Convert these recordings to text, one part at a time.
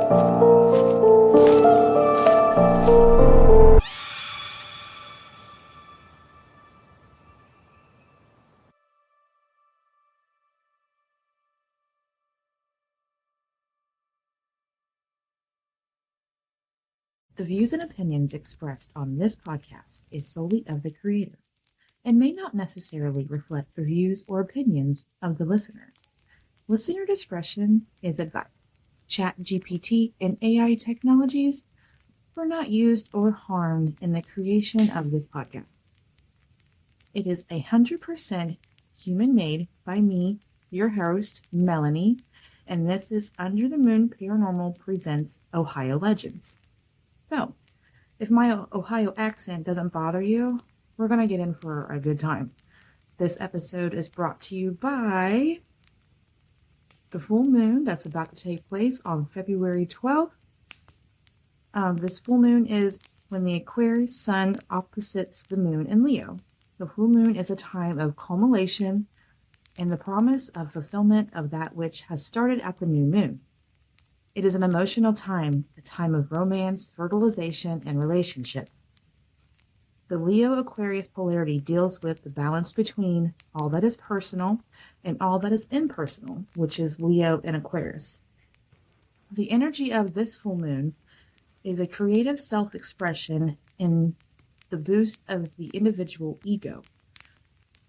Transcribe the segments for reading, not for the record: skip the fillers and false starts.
The views and opinions expressed on this podcast is solely of the creator and may not necessarily reflect the views or opinions of the listener. Listener discretion is advised. ChatGPT and AI technologies were not used or harmed in the creation of this podcast. It is 100% human-made by me, your host, Melanie, and this is Under the Moon Paranormal Presents Ohio Legends. So, if my Ohio accent doesn't bother you, we're going to get in for a good time. This episode is brought to you by the full moon that's about to take place on February 12th. This full moon is when the Aquarius sun opposites the moon in Leo. The full moon is a time of culmination and the promise of fulfillment of that which has started at the new moon. It is an emotional time, a time of romance, fertilization, and relationships. The Leo-Aquarius polarity deals with the balance between all that is personal and all that is impersonal, which is Leo and Aquarius. The energy of this full moon is a creative self-expression in the boost of the individual ego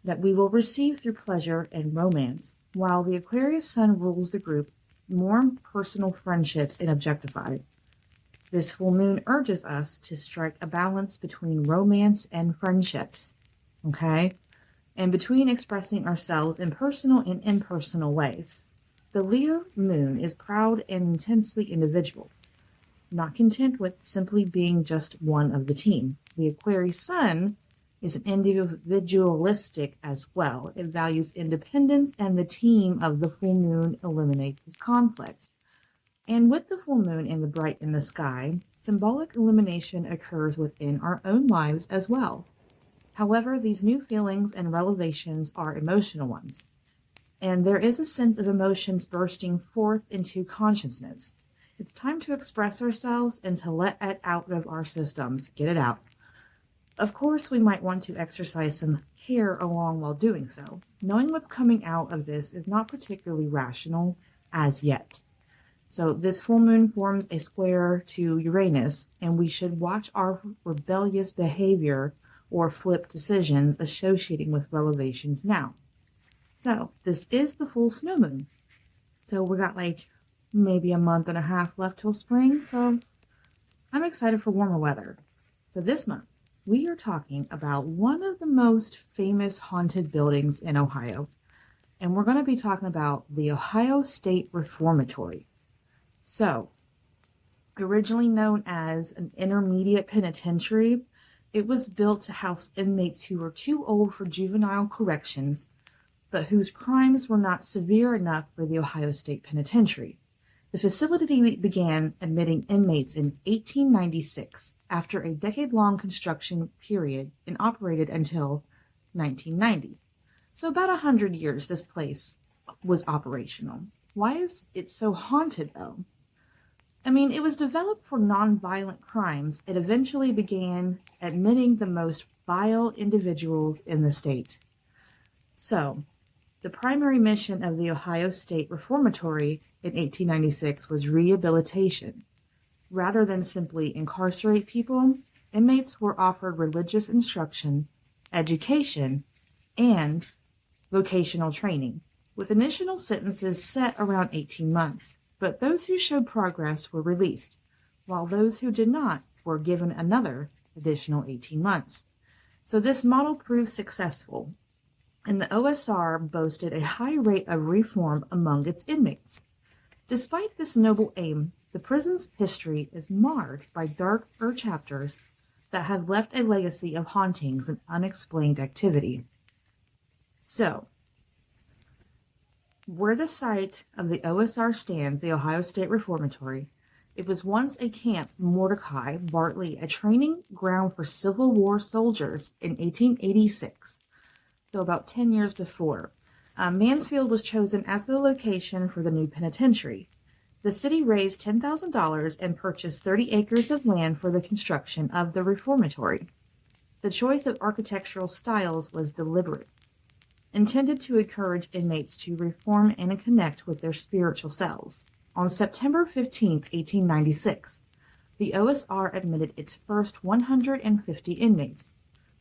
that we will receive through pleasure and romance, while the Aquarius sun rules the group, more personal friendships and objectified. This full moon urges us to strike a balance between romance and friendships, okay? And between expressing ourselves in personal and impersonal ways. The Leo moon is proud and intensely individual, not content with simply being just one of the team. The Aquarius sun is individualistic as well. It values independence, and the team of the full moon eliminates this conflict. And with the full moon and the bright in the sky, symbolic illumination occurs within our own lives as well. However, these new feelings and revelations are emotional ones, and there is a sense of emotions bursting forth into consciousness. It's time to express ourselves and to let it out of our systems, get it out. Of course, we might want to exercise some care along while doing so. Knowing what's coming out of this is not particularly rational as yet. So this full moon forms a square to Uranus, and we should watch our rebellious behavior or flip decisions associating with revelations now. So this is the full snow moon. So we got like maybe a month and a half left till spring, so I'm excited for warmer weather. So this month, we are talking about one of the most famous haunted buildings in Ohio. And we're going to be talking about the Ohio State Reformatory. So, originally known as an intermediate penitentiary, it was built to house inmates who were too old for juvenile corrections, but whose crimes were not severe enough for the Ohio State Penitentiary. The facility began admitting inmates in 1896. After a decade-long construction period and operated until 1990. So about 100 years this place was operational. Why is it so haunted though? I mean, it was developed for non-violent crimes. It eventually began admitting the most vile individuals in the state. So, the primary mission of the Ohio State Reformatory in 1896 was rehabilitation. Rather than simply incarcerate people, inmates were offered religious instruction, education, and vocational training, with initial sentences set around 18 months. But those who showed progress were released, while those who did not were given another additional 18 months. So this model proved successful, and the OSR boasted a high rate of reform among its inmates. Despite this noble aim, the prison's history is marred by darker chapters that have left a legacy of hauntings and unexplained activity. So, where the site of the OSR stands, the Ohio State Reformatory, it was once a Camp Mordecai Bartley, a training ground for Civil War soldiers in 1886, so about 10 years before. Mansfield was chosen as the location for the new penitentiary. The city raised $10,000 and purchased 30 acres of land for the construction of the Reformatory. The choice of architectural styles was deliberate, intended to encourage inmates to reform and connect with their spiritual selves. On September 15, 1896, the OSR admitted its first 150 inmates,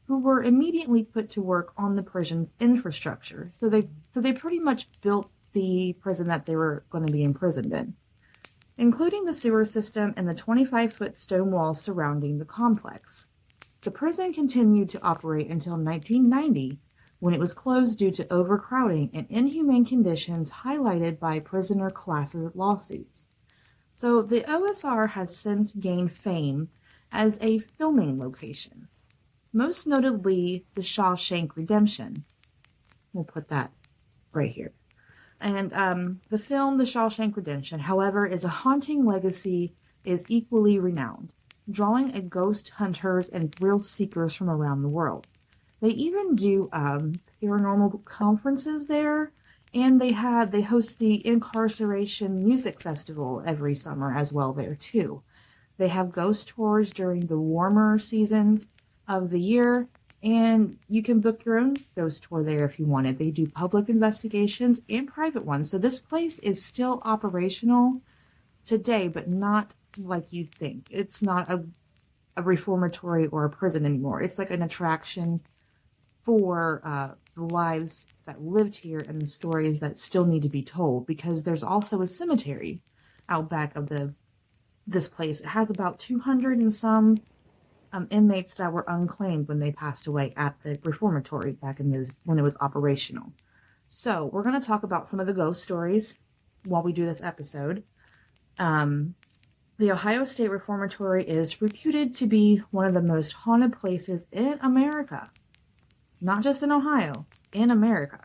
who were immediately put to work on the prison's infrastructure. So they pretty much built the prison that they were going to be imprisoned in, including the sewer system and the 25-foot stone walls surrounding the complex. The prison continued to operate until 1990, when it was closed due to overcrowding and inhumane conditions highlighted by prisoner class lawsuits. So the OSR has since gained fame as a filming location, most notably the Shawshank Redemption. We'll put that right here. And the film The Shawshank Redemption, however, is a haunting legacy, is equally renowned, drawing a ghost hunters and thrill seekers from around the world. They even do paranormal conferences there, and they host the Incarceration Music Festival every summer as well there too. They have ghost tours during the warmer seasons of the year, and you can book your own ghost tour there if you wanted. They do public investigations and private ones. So this place is still operational today, but not like you'd think. It's not a reformatory or a prison anymore. It's like an attraction for the lives that lived here and the stories that still need to be told, because there's also a cemetery out back of this place. It has about 200 and some inmates that were unclaimed when they passed away at the Reformatory back in when it was operational. So we're going to talk about some of the ghost stories while we do this episode. The Ohio State Reformatory is reputed to be one of the most haunted places in America. Not just in Ohio, in America.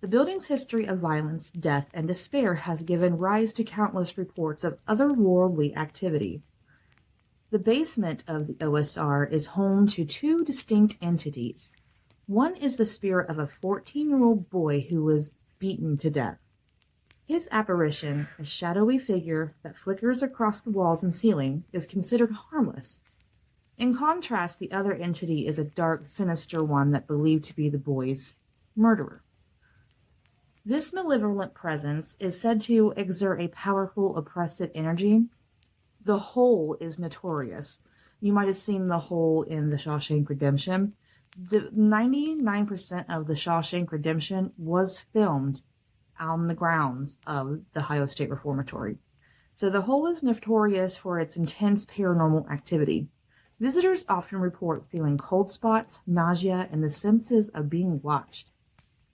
The building's history of violence, death, and despair has given rise to countless reports of otherworldly activity. The basement of the OSR is home to two distinct entities. One is the spirit of a 14-year-old boy who was beaten to death. His apparition, a shadowy figure that flickers across the walls and ceiling, is considered harmless. In contrast, the other entity is a dark, sinister one that believed to be the boy's murderer. This malevolent presence is said to exert a powerful, oppressive energy. The Hole is notorious. You might have seen The Hole in The Shawshank Redemption. The 99% of The Shawshank Redemption was filmed on the grounds of the Ohio State Reformatory. So The Hole is notorious for its intense paranormal activity. Visitors often report feeling cold spots, nausea, and the senses of being watched.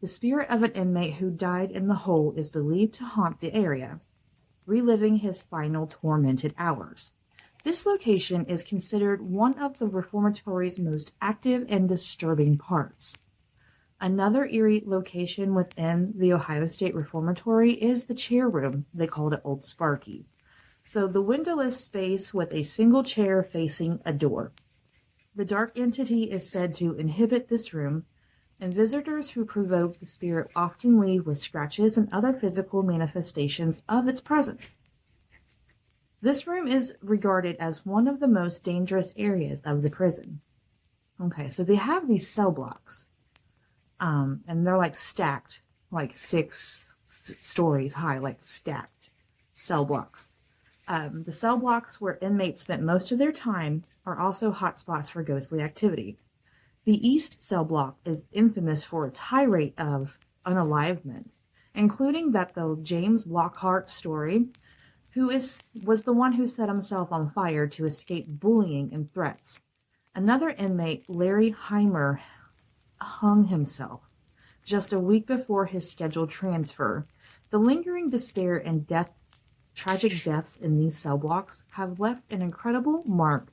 The spirit of an inmate who died in the hole is believed to haunt the area, reliving his final tormented hours. This location is considered one of the reformatory's most active and disturbing parts. Another eerie location within the Ohio State Reformatory is the chair room. They called it Old Sparky. So the windowless space with a single chair facing a door. The dark entity is said to inhabit this room, and visitors who provoke the spirit often leave with scratches and other physical manifestations of its presence. This room is regarded as one of the most dangerous areas of the prison. Okay, so they have these cell blocks, and they're like stacked, like 6 stories high, like stacked cell blocks. The cell blocks where inmates spent most of their time are also hotspots for ghostly activity. The East cell block is infamous for its high rate of unalivement, including that the James Lockhart story, who was the one who set himself on fire to escape bullying and threats. Another inmate, Larry Heimer, hung himself just a week before his scheduled transfer. The lingering despair and tragic deaths in these cell blocks have left an incredible mark,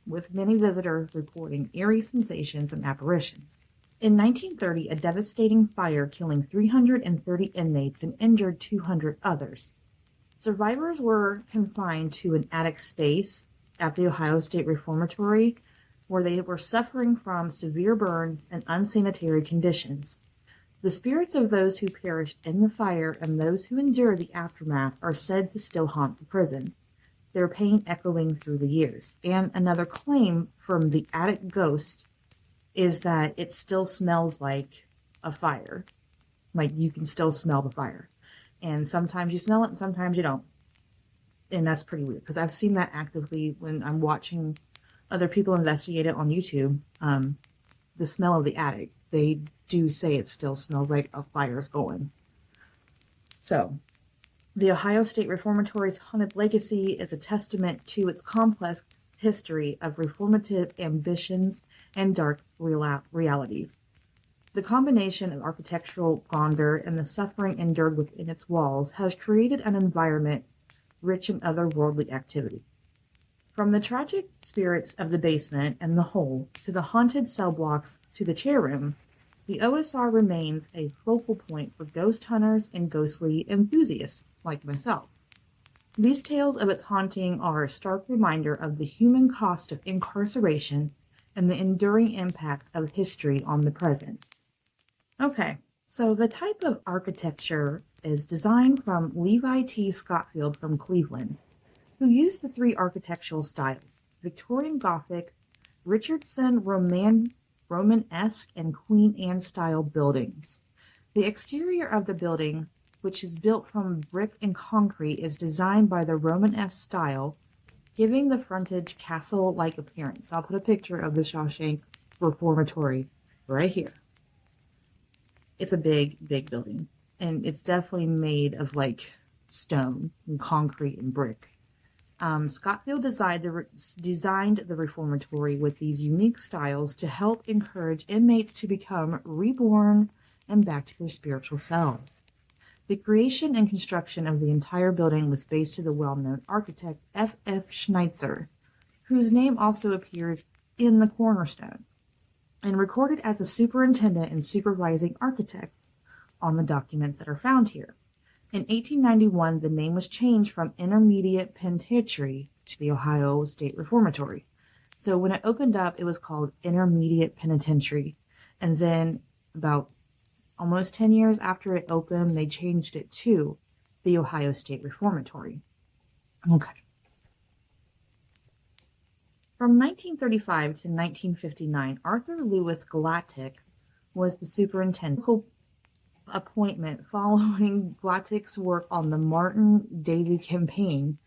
with many visitors reporting eerie sensations and apparitions. In 1930, a devastating fire killing 330 inmates and injured 200 others. Survivors were confined to an attic space at the Ohio State Reformatory, where they were suffering from severe burns and unsanitary conditions. The spirits of those who perished in the fire and those who endured the aftermath are said to still haunt the prison, their pain echoing through the years. And another claim from the attic ghost is that it still smells like a fire. Like you can still smell the fire. And sometimes you smell it and sometimes you don't. And that's pretty weird because I've seen that actively when I'm watching other people investigate it on YouTube. The smell of the attic, they do say it still smells like a fire's going. So, the Ohio State Reformatory's haunted legacy is a testament to its complex history of reformative ambitions and dark realities. The combination of architectural grandeur and the suffering endured within its walls has created an environment rich in otherworldly activity. From the tragic spirits of the basement and the hole, to the haunted cell blocks, to the chair room, the OSR remains a focal point for ghost hunters and ghostly enthusiasts like myself. These tales of its haunting are a stark reminder of the human cost of incarceration and the enduring impact of history on the present. Okay, so the type of architecture is designed from Levi T. Scottfield from Cleveland, who used the three architectural styles: Victorian Gothic, Richardson Romanesque, and Queen Anne style buildings. The exterior of the building, which is built from brick and concrete, is designed by the Romanesque style, giving the frontage castle-like appearance. I'll put a picture of the Shawshank Reformatory right here. It's a big, big building, and it's definitely made of like stone and concrete and brick. Scottfield designed the reformatory with these unique styles to help encourage inmates to become reborn and back to their spiritual selves. The creation and construction of the entire building was based to the well-known architect F.F. Schneitzer, whose name also appears in the cornerstone, and recorded as the superintendent and supervising architect on the documents that are found here. In 1891, the name was changed from Intermediate Penitentiary to the Ohio State Reformatory. So when it opened up, it was called Intermediate Penitentiary. And then about almost 10 years after it opened, they changed it to the Ohio State Reformatory. Okay. From 1935 to 1959, Arthur Lewis Glattic was the superintendent. Appointment following Glattic's work on the Martin Davy campaign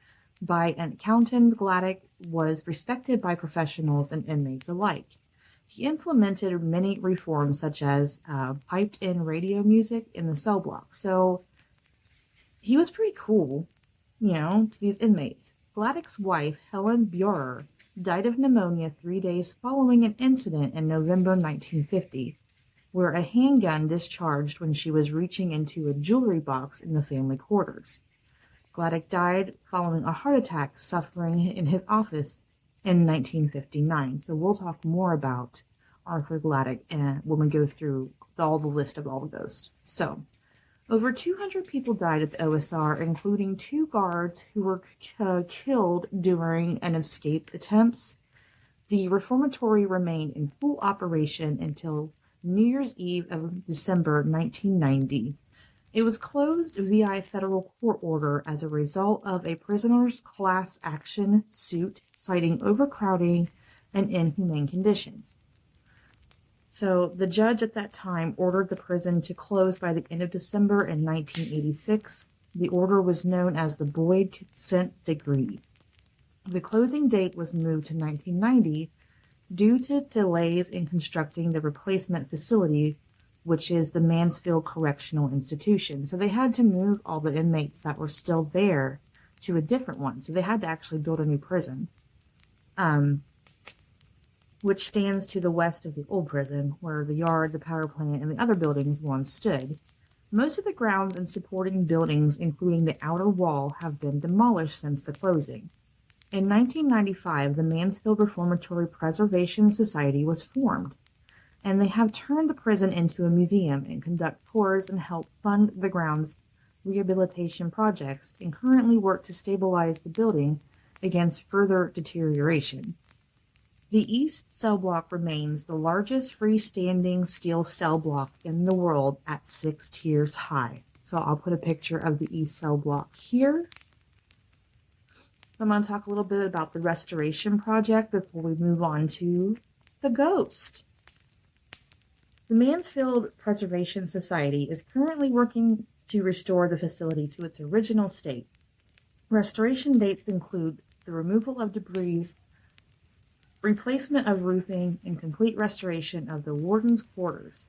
by an accountant. Glattic was respected by professionals and inmates alike. He implemented many reforms, such as piped-in radio music in the cell block. So he was pretty cool, to these inmates. Glattic's wife, Helen Burer, died of pneumonia 3 days following an incident in November 1950. Where a handgun discharged when she was reaching into a jewelry box in the family quarters. Glattic died following a heart attack suffering in his office in 1959. So we'll talk more about Arthur Glattic when we go through all the list of all the ghosts. So, over 200 people died at the OSR, including 2 guards who were killed during an escape attempts. The reformatory remained in full operation until New Year's Eve of December 1990. It was closed via a federal court order as a result of a prisoner's class action suit citing overcrowding and inhumane conditions. So the judge at that time ordered the prison to close by the end of December in 1986. The order was known as the Boyd Consent Decree. The closing date was moved to 1990 due to delays in constructing the replacement facility, which is the Mansfield Correctional Institution. So they had to move all the inmates that were still there to a different one. So they had to actually build a new prison, which stands to the west of the old prison, where the yard, the power plant, and the other buildings once stood. Most of the grounds and supporting buildings, including the outer wall, have been demolished since the closing. In 1995, the Mansfield Reformatory Preservation Society was formed, and they have turned the prison into a museum and conduct tours and help fund the grounds rehabilitation projects, and currently work to stabilize the building against further deterioration. The east cell block remains the largest freestanding steel cell block in the world at 6 tiers high. So I'll put a picture of the east cell block here. I'm going to talk a little bit about the restoration project before we move on to the ghost. The Mansfield Preservation Society is currently working to restore the facility to its original state. Restoration dates include the removal of debris, replacement of roofing, and complete restoration of the warden's quarters,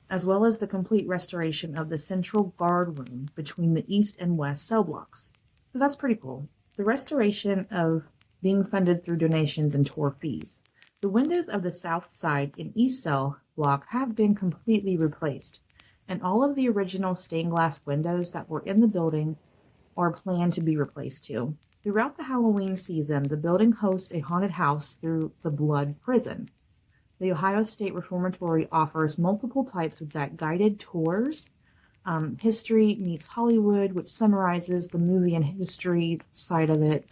as well as the complete restoration of the central guard room between the east and west cell blocks. So that's pretty cool. The restoration of being funded through donations and tour fees. The windows of the south side and east cell block have been completely replaced, and all of the original stained glass windows that were in the building are planned to be replaced too. Throughout the Halloween season, the building hosts a haunted house through the Blood Prison. The Ohio State Reformatory offers multiple types of guided tours. History Meets Hollywood, which summarizes the movie and history side of it.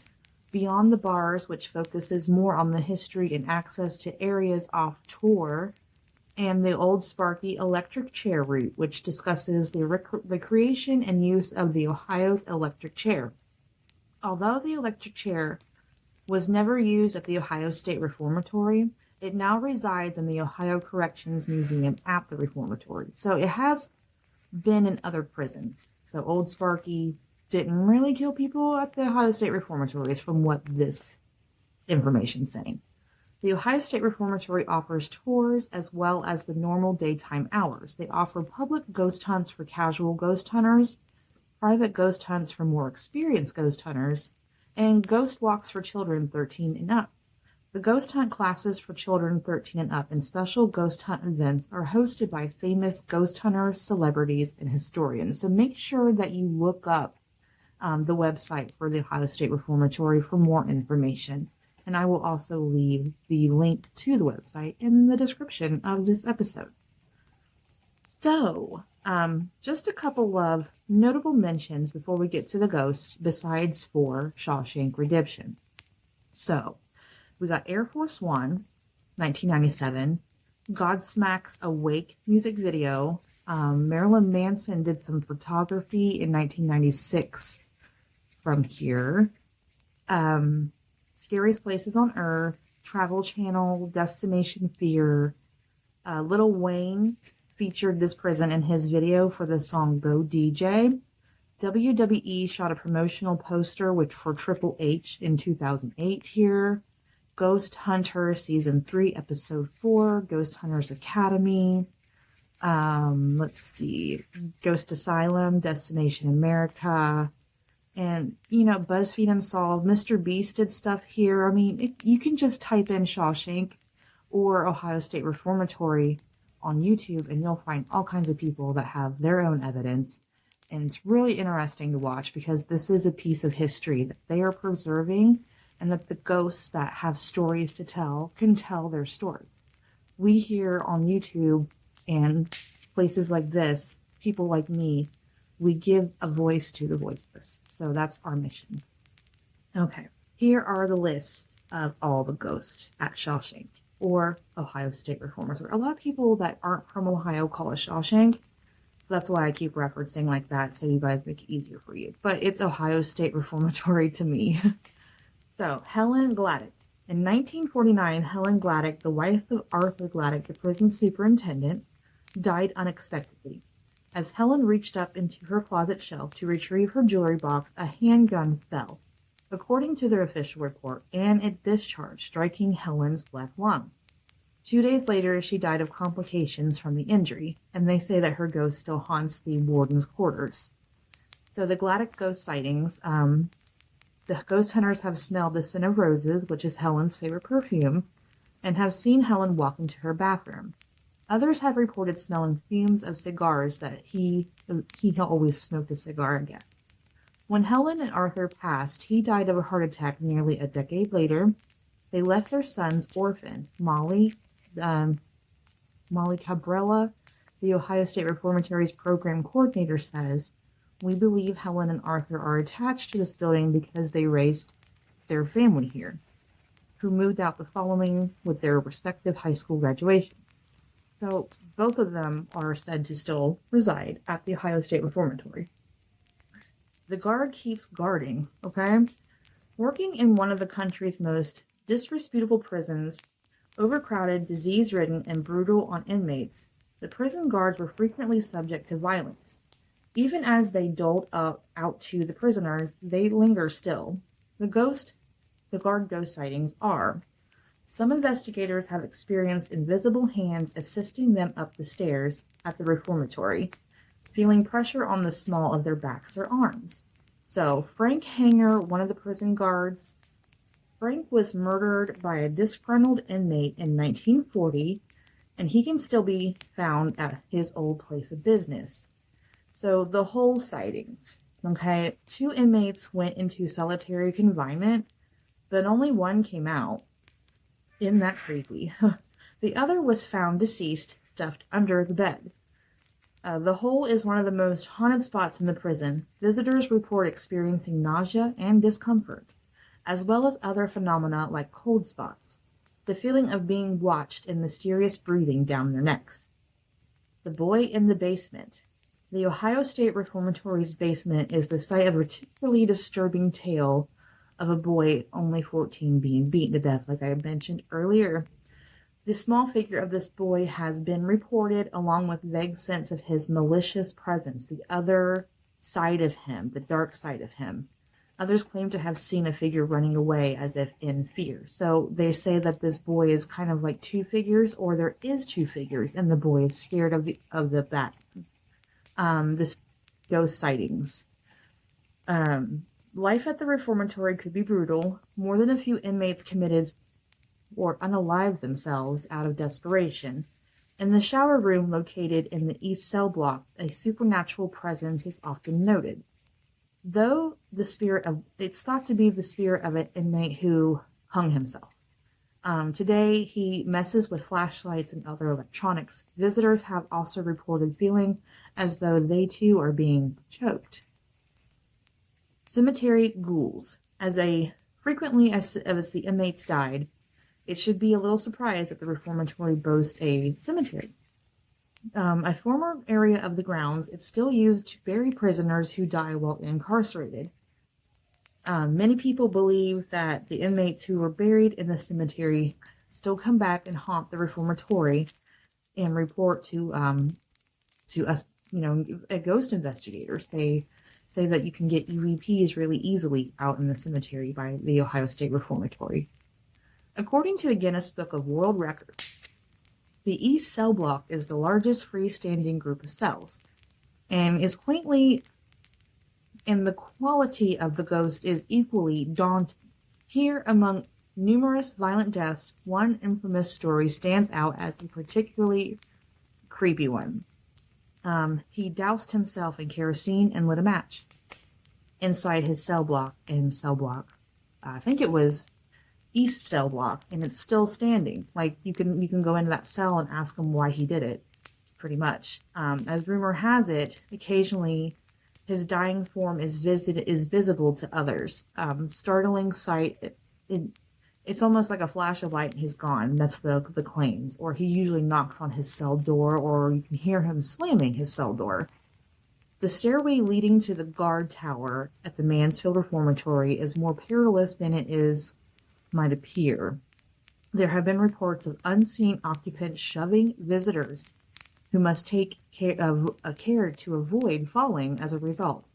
Beyond the Bars, which focuses more on the history and access to areas off tour. And the Old Sparky Electric Chair route, which discusses the creation and use of the Ohio's electric chair. Although the electric chair was never used at the Ohio State Reformatory, it now resides in the Ohio Corrections Museum at the Reformatory. So it has been in other prisons. So Old Sparky didn't really kill people at the Ohio State Reformatories from what this information is saying. The Ohio State Reformatory offers tours as well as the normal daytime hours. They offer public ghost hunts for casual ghost hunters, private ghost hunts for more experienced ghost hunters, and ghost walks for children 13 and up. The ghost hunt classes for children 13 and up and special ghost hunt events are hosted by famous ghost hunters, celebrities, and historians. So make sure that you look up the website for the Ohio State Reformatory for more information. And I will also leave the link to the website in the description of this episode. So, just a couple of notable mentions before we get to the ghosts, besides for Shawshank Redemption. So, we got Air Force One, 1997, Godsmack's Awake music video. Marilyn Manson did some photography in 1996 from here. Scariest Places on Earth, Travel Channel, Destination Fear. Lil Wayne featured this prison in his video for the song Go DJ. WWE shot a promotional poster for Triple H in 2008 here. Ghost Hunters Season 3, Episode 4, Ghost Hunters Academy. Let's see, Ghost Asylum, Destination America. And, BuzzFeed Unsolved, Mr. Beast did stuff here. I mean, you can just type in Shawshank or Ohio State Reformatory on YouTube, and you'll find all kinds of people that have their own evidence. And it's really interesting to watch because this is a piece of history that they are preserving, and that the ghosts that have stories to tell can tell their stories. We here on YouTube and places like this, people like me, we give a voice to the voiceless. So that's our mission. Okay, here are the list of all the ghosts at Shawshank or Ohio State Reformatory. A lot of people that aren't from Ohio call it Shawshank. So that's why I keep referencing like that so you guys make it easier for you. But it's Ohio State Reformatory to me. So, Helen Gladdick. In 1949, Helen Gladdick, the wife of Arthur Gladdick, the prison superintendent, died unexpectedly. As Helen reached up into her closet shelf to retrieve her jewelry box, a handgun fell. According to their official report, and it discharged, striking Helen's left lung. 2 days later, she died of complications from the injury, and they say that her ghost still haunts the warden's quarters. So the Gladdick ghost sightings, the ghost hunters have smelled the scent of roses, which is Helen's favorite perfume, and have seen Helen walk into her bathroom. Others have reported smelling fumes of cigars that he always smoked a cigar, I guess. When Helen and Arthur passed, he died of a heart attack nearly a decade later. They left their sons orphaned. Molly Cabrera, the Ohio State Reformatory's program coordinator, says, "We believe Helen and Arthur are attached to this building because they raised their family here. who moved out the following with their respective high school graduations. So both of them are said to still reside at the Ohio State Reformatory. The guard keeps guarding, okay? Working in one of the country's most disreputable prisons, overcrowded, disease-ridden, and brutal on inmates, the prison guards were frequently subject to violence. Even as they doled out to the prisoners, they linger still. The guard ghost sightings are: some investigators have experienced invisible hands assisting them up the stairs at the reformatory, feeling pressure on the small of their backs or arms. So, Frank Hanger, one of the prison guards, Frank was murdered by a disgruntled inmate in 1940, and he can still be found at his old place of business. So, the whole sightings. Okay, 2 inmates went into solitary confinement, but only one came out. Isn't that creepy? The other was found deceased, stuffed under the bed. The hole is one of the most haunted spots in the prison. Visitors report experiencing nausea and discomfort, as well as other phenomena like cold spots, the feeling of being watched and mysterious breathing down their necks. The boy in the basement. The Ohio State Reformatory's basement is the site of a particularly disturbing tale of a boy, only 14, being beaten to death, like I mentioned earlier. The small figure of this boy has been reported, along with vague sense of his malicious presence, the other side of him, the dark side of him. Others claim to have seen a figure running away as if in fear. So they say that this boy is kind of like 2 figures, or there is 2 figures, and the boy is scared of the bat. This ghost sightings. Life at the reformatory could be brutal. More than a few inmates committed or unalived themselves out of desperation. In the shower room located in the east cell block, a supernatural presence is often noted. Though it's thought to be the spirit of an inmate who hung himself. Today, he messes with flashlights and other electronics. Visitors have also reported feeling as though they too are being choked. Cemetery ghouls. Frequently as the inmates died, it should be a little surprise that the reformatory boasts a cemetery. A former area of the grounds, it's still used to bury prisoners who die while incarcerated. Many people believe that the inmates who were buried in the cemetery still come back and haunt the reformatory and report to us, ghost investigators. They say that you can get EVPs really easily out in the cemetery by the Ohio State Reformatory. According to the Guinness Book of World Records, the East Cell Block is the largest freestanding group of cells, and is quaintly, and the quality of the ghost is equally daunting. Here, among numerous violent deaths, one infamous story stands out as a particularly creepy one. He doused himself in kerosene and lit a match inside his cell block I think it was East Cell Block, and it's still standing. Like, you can go into that cell and ask him why he did it, pretty much. As rumor has it, occasionally his dying form is visible to others. Startling sight. It's almost like a flash of light and he's gone. That's the claims. Or he usually knocks on his cell door, or you can hear him slamming his cell door. The stairway leading to the guard tower at the Mansfield Reformatory is more perilous than it might appear. There have been reports of unseen occupants shoving visitors who must take care to avoid falling as a result.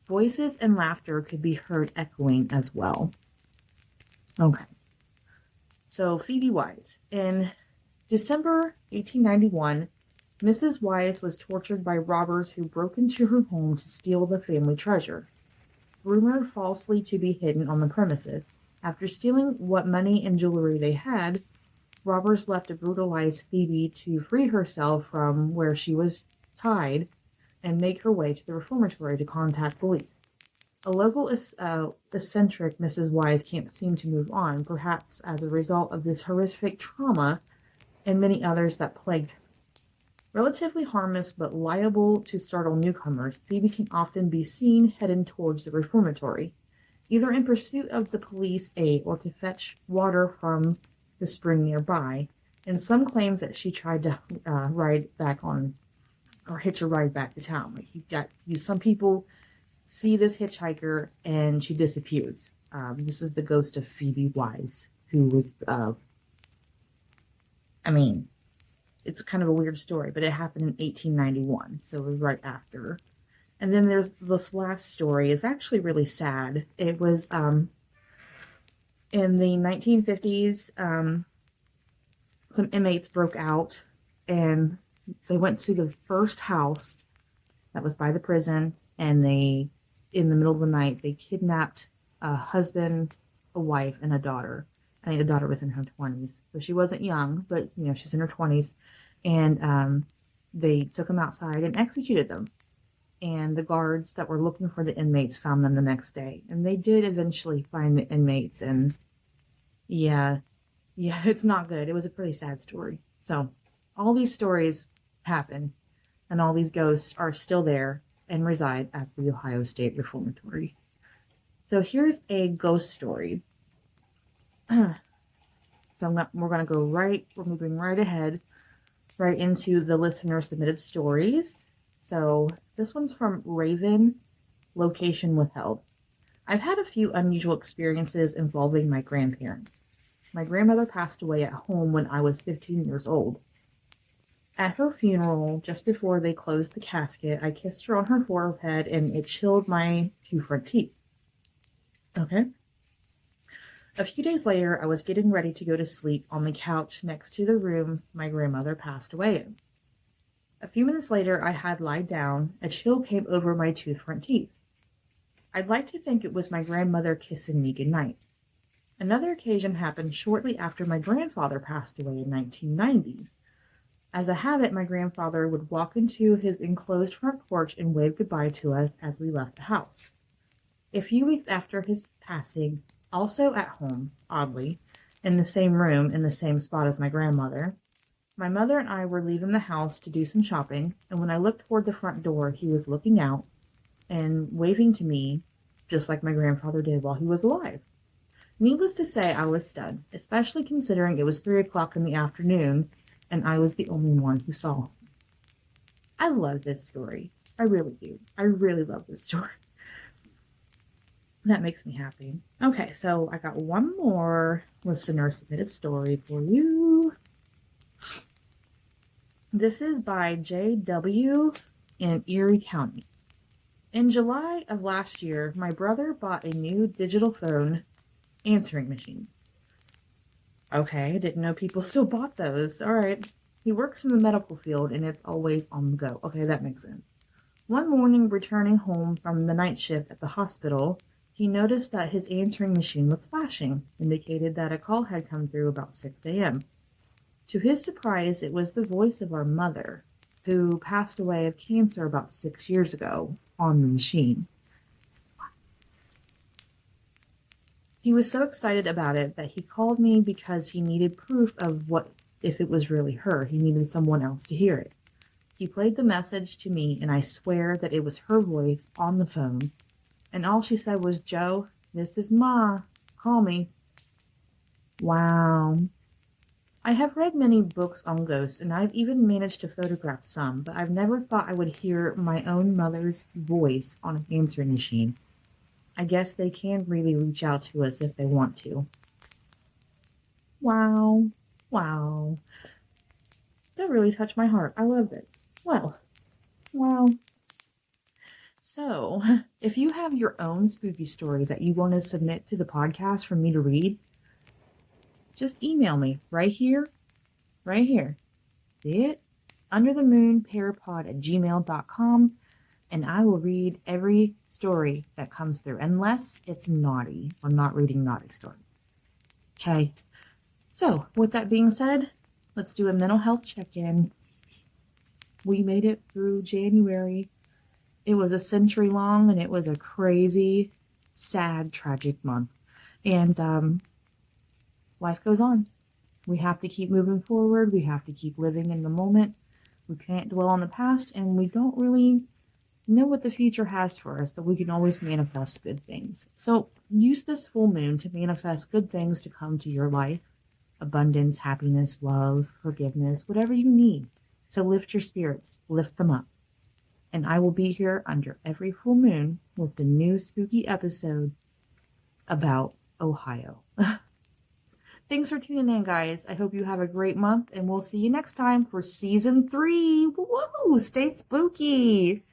Voices and laughter could be heard echoing as well. Okay. So, Phoebe Wise. In December 1891, Mrs. Wise was tortured by robbers who broke into her home to steal the family treasure, rumored falsely to be hidden on the premises. After stealing what money and jewelry they had, robbers left a brutalized Phoebe to free herself from where she was tied and make her way to the reformatory to contact police. A local eccentric Mrs. Wise can't seem to move on, perhaps as a result of this horrific trauma and many others that plagued her. Relatively harmless but liable to startle newcomers, Phoebe can often be seen heading towards the reformatory. either in pursuit of the police aid or to fetch water from the spring nearby. And some claims that she tried to ride back on or hitch a ride back to town. Like some people see this hitchhiker and she disappears. This is the ghost of Phoebe Wise, who was, it's kind of a weird story, but it happened in 1891, so it was right after. And then there's this last story. It's actually really sad. It was in the 1950s. Some inmates broke out, and they went to the first house that was by the prison, and in the middle of the night, they kidnapped a husband, a wife, and a daughter. I think the daughter was in her 20s, so she wasn't young, but she's in her 20s, and they took them outside and executed them. And the guards that were looking for the inmates found them the next day, and they did eventually find the inmates. And yeah, it's not good. It was a pretty sad story. So all these stories happen, and all these ghosts are still there and reside at the Ohio State Reformatory. So here's a ghost story. So we're moving right ahead, right into the listener submitted stories. So this one's from Raven, location withheld. I've had a few unusual experiences involving my grandparents. My grandmother passed away at home when I was 15 years old. At her funeral, just before they closed the casket, I kissed her on her forehead and it chilled my 2 front teeth. Okay. A few days later, I was getting ready to go to sleep on the couch next to the room my grandmother passed away in. A few minutes later, I had lied down. A chill came over my 2 front teeth. I'd like to think it was my grandmother kissing me goodnight. Another occasion happened shortly after my grandfather passed away in 1990. As a habit, my grandfather would walk into his enclosed front porch and wave goodbye to us as we left the house. A few weeks after his passing, also at home, oddly, in the same room, in the same spot as my grandmother, my mother and I were leaving the house to do some shopping, and when I looked toward the front door, he was looking out and waving to me, just like my grandfather did while he was alive. Needless to say, I was stunned, especially considering it was 3 o'clock in the afternoon, and I was the only one who saw him. I love this story. I really do. I really love this story. That makes me happy. Okay, so I got one more listener submitted story for you. This is by J.W. in Erie County. In July of last year, my brother bought a new digital phone answering machine. Okay, I didn't know people still bought those. All right. He works in the medical field and it's always on the go. Okay, that makes sense. One morning, returning home from the night shift at the hospital, he noticed that his answering machine was flashing, indicated that a call had come through about 6 a.m. To his surprise, it was the voice of our mother, who passed away of cancer about 6 years ago, on the machine. He was so excited about it that he called me because he needed proof of if it was really her. He needed someone else to hear it. He played the message to me, and I swear that it was her voice on the phone. And all she said was, "Joe, this is Ma. Call me." Wow. I have read many books on ghosts, and I've even managed to photograph some, but I've never thought I would hear my own mother's voice on an answering machine. I guess they can really reach out to us if they want to. Wow. Wow. That really touched my heart. I love this. Well, wow. So, if you have your own spooky story that you want to submit to the podcast for me to read, just email me right here. See it? underthemoonparapod@gmail.com, and I will read every story that comes through, unless it's naughty. I'm not reading naughty stories. Okay. So, with that being said, let's do a mental health check-in. We made it through January. It was a century long, and it was a crazy, sad, tragic month. And life goes on. We have to keep moving forward. We have to keep living in the moment. We can't dwell on the past, and we don't really know what the future has for us, but we can always manifest good things. So use this full moon to manifest good things to come to your life. Abundance, happiness, love, forgiveness, whatever you need to lift your spirits, lift them up. And I will be here under every full moon with the new spooky episode about Ohio. Thanks for tuning in, guys. I hope you have a great month, and we'll see you next time for season 3. Whoa, stay spooky.